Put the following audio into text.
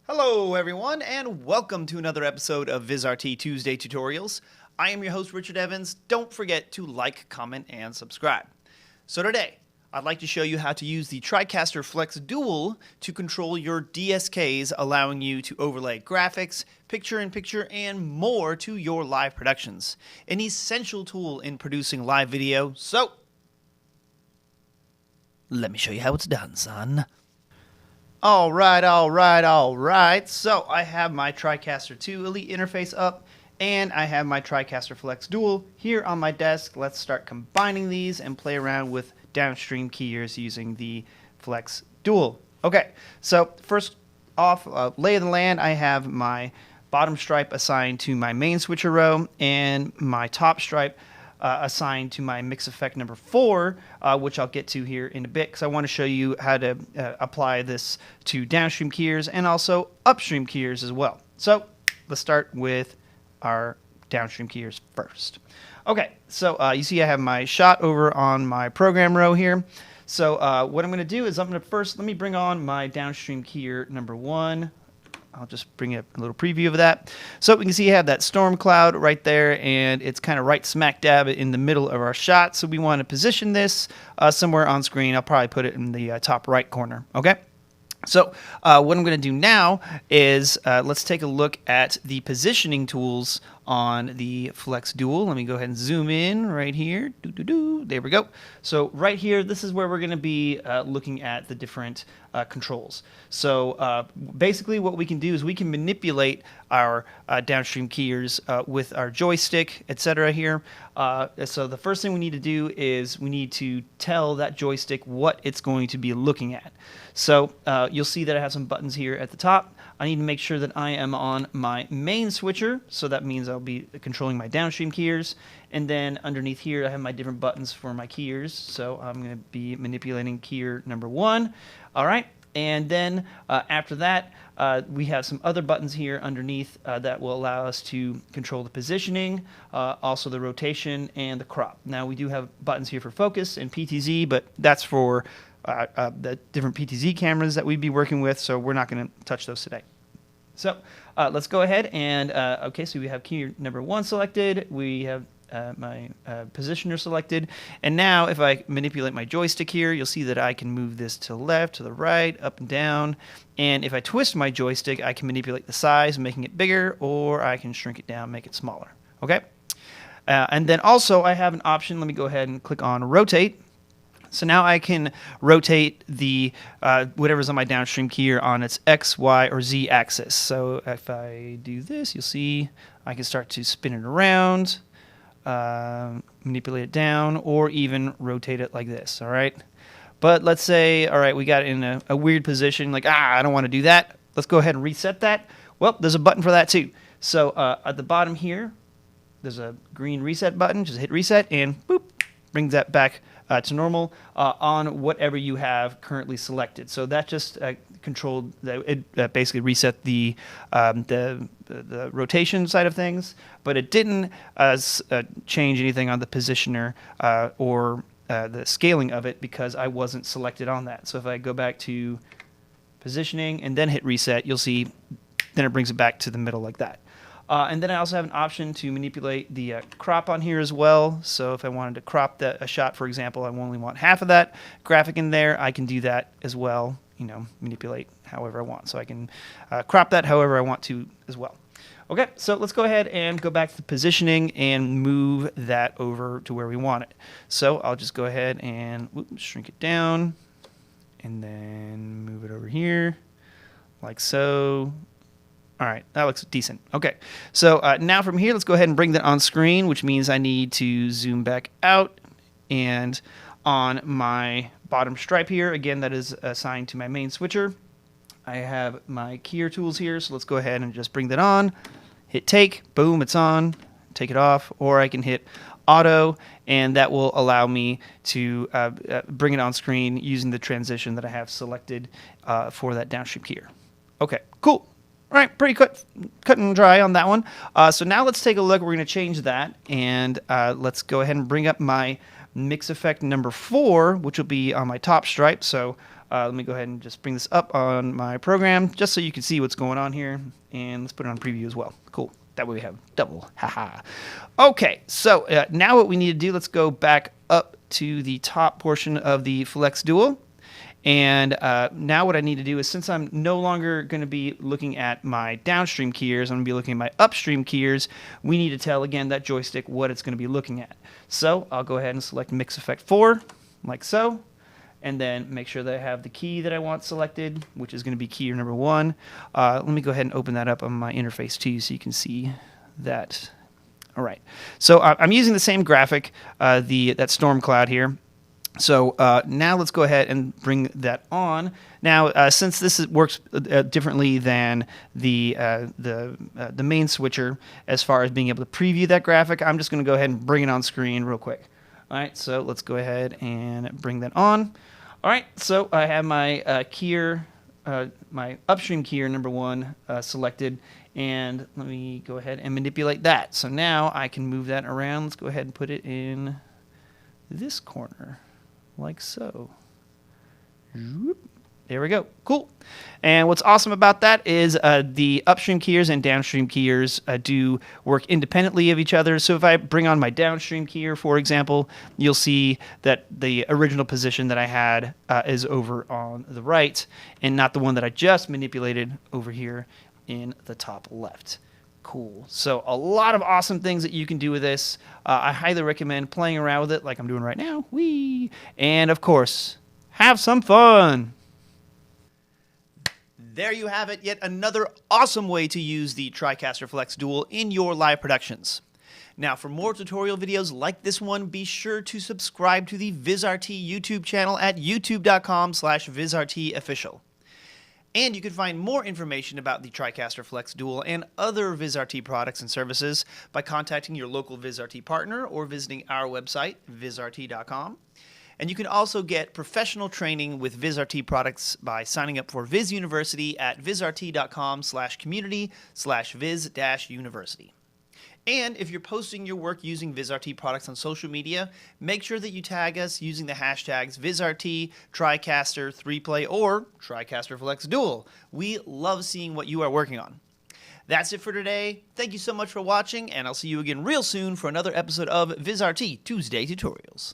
Hello everyone and welcome to another episode of VizRT Tuesday Tutorials. I am your host Richard Evans. Don't forget to like, comment, and subscribe. So today, I'd like to show you how to use the TriCaster Flex Dual to control your DSKs, allowing you to overlay graphics, picture-in-picture, and more to your live productions. An essential tool in producing live video, so let me show you how it's done, son. All right. So I have my TriCaster 2 Elite interface up, and I have my TriCaster Flex Dual here on my desk. Let's start combining these and play around with downstream keyers using the Flex Dual. Okay, so first off, lay of the land, I have my bottom stripe assigned to my main switcher row, and my top stripe assigned to my mix effect number 4, which I'll get to here in a bit because I want to show you how to apply this to downstream keyers and also upstream keyers as well. So let's start with our downstream keyers first. Okay, so you see I have my shot over on my program row here. So what I'm going to do is let me bring on my downstream keyer number 1. I'll just bring up a little preview of that. So we can see you have that storm cloud right there, and it's kind of right smack dab in the middle of our shot. So we want to position this somewhere on screen. I'll probably put it in the top right corner. Okay. So what I'm going to do now is let's take a look at the positioning tools on the Flex Dual. Let me go ahead and zoom in right here. There we go. So right here, this is where we're going to be looking at the different controls. So basically what we can do is we can manipulate our downstream keyers with our joystick, etc. here. So the first thing we need to do is we need to tell that joystick what it's going to be looking at. So you'll see that I have some buttons here at the top. I need to make sure that I am on my main switcher, so that means I'll be controlling my downstream keyers. And then underneath here, I have my different buttons for my keyers. So I'm going to be manipulating keyer number 1. All right. And then after that, we have some other buttons here underneath that will allow us to control the positioning, also the rotation and the crop. Now we do have buttons here for focus and PTZ, but that's for the different PTZ cameras that we'd be working with, so we're not going to touch those today. So let's go ahead and, okay, so we have key number 1 selected, we have my positioner selected, and now if I manipulate my joystick here, you'll see that I can move this to the left, to the right, up and down, and if I twist my joystick, I can manipulate the size, making it bigger, or I can shrink it down, make it smaller, okay? And then also I have an option, let me go ahead and click on rotate. So now I can rotate the whatever's on my downstream keyer on its X, Y, or Z axis. So if I do this, you'll see I can start to spin it around, manipulate it down, or even rotate it like this, all right? But let's say, all right, we got it in a weird position, like, I don't want to do that. Let's go ahead and reset that. Well, there's a button for that too. So at the bottom here, there's a green reset button. Just hit reset and boop, brings that back to normal on whatever you have currently selected. So that just controlled, it basically reset the rotation side of things, but it didn't change anything on the positioner or the scaling of it because I wasn't selected on that. So if I go back to positioning and then hit reset, you'll see then it brings it back to the middle like that. And then I also have an option to manipulate the crop on here as well. So if I wanted to crop a shot, for example, I only want half of that graphic in there, I can do that as well, manipulate however I want. So I can crop that however I want to as well. Okay, so let's go ahead and go back to the positioning and move that over to where we want it. So I'll just go ahead and shrink it down and then move it over here like so. All right, that looks decent. Okay, so now from here, let's go ahead and bring that on screen, which means I need to zoom back out. And on my bottom stripe here, again, that is assigned to my main switcher. I have my keyer tools here, so let's go ahead and just bring that on. Hit take, boom, it's on. Take it off, or I can hit auto, and that will allow me to bring it on screen using the transition that I have selected for that downstream keyer. Okay, cool. All right, pretty cut and dry on that one. So now let's take a look. We're going to change that, and let's go ahead and bring up my mix effect number 4, which will be on my top stripe. So Let me go ahead and just bring this up on my program just so you can see what's going on here. And let's put it on preview as well. Cool. That way we have double. Haha. Okay, so now what we need to do, let's go back up to the top portion of the Flex Dual. And now what I need to do is, since I'm no longer going to be looking at my downstream keyers, I'm going to be looking at my upstream keyers, we need to tell, again, that joystick what it's going to be looking at. So I'll go ahead and select Mix Effect 4, like so, and then make sure that I have the key that I want selected, which is going to be keyer number 1. Let me go ahead and open that up on my interface too so you can see that. All right. So I'm using the same graphic, that storm cloud here. So now let's go ahead and bring that on. Now, since this works differently than the main switcher as far as being able to preview that graphic, I'm just going to go ahead and bring it on screen real quick. All right, so let's go ahead and bring that on. All right, so I have my keyer, my upstream keyer number 1 selected, and let me go ahead and manipulate that. So now I can move that around. Let's go ahead and put it in this corner. Like so. There we go. Cool. And what's awesome about that is the upstream keyers and downstream keyers do work independently of each other. So if I bring on my downstream keyer, for example, you'll see that the original position that I had is over on the right and not the one that I just manipulated over here in the top left. Cool. So a lot of awesome things that you can do with this. I highly recommend playing around with it like I'm doing right now. Whee! And of course, have some fun. There you have it, yet another awesome way to use the TriCaster Flex Dual in your live productions. Now, for more tutorial videos like this one, be sure to subscribe to the VizRT YouTube channel at youtube.com/VizRTofficial. And you can find more information about the TriCaster Flex Dual and other VizRT products and services by contacting your local VizRT partner or visiting our website, VizRT.com. And you can also get professional training with VizRT products by signing up for Viz University at VizRT.com/community/Viz-University. And if you're posting your work using VizRT products on social media, make sure that you tag us using the hashtags VizRT, TriCaster, 3Play, or TriCaster Flex Dual. We love seeing what you are working on. That's it for today. Thank you so much for watching, and I'll see you again real soon for another episode of VizRT Tuesday Tutorials.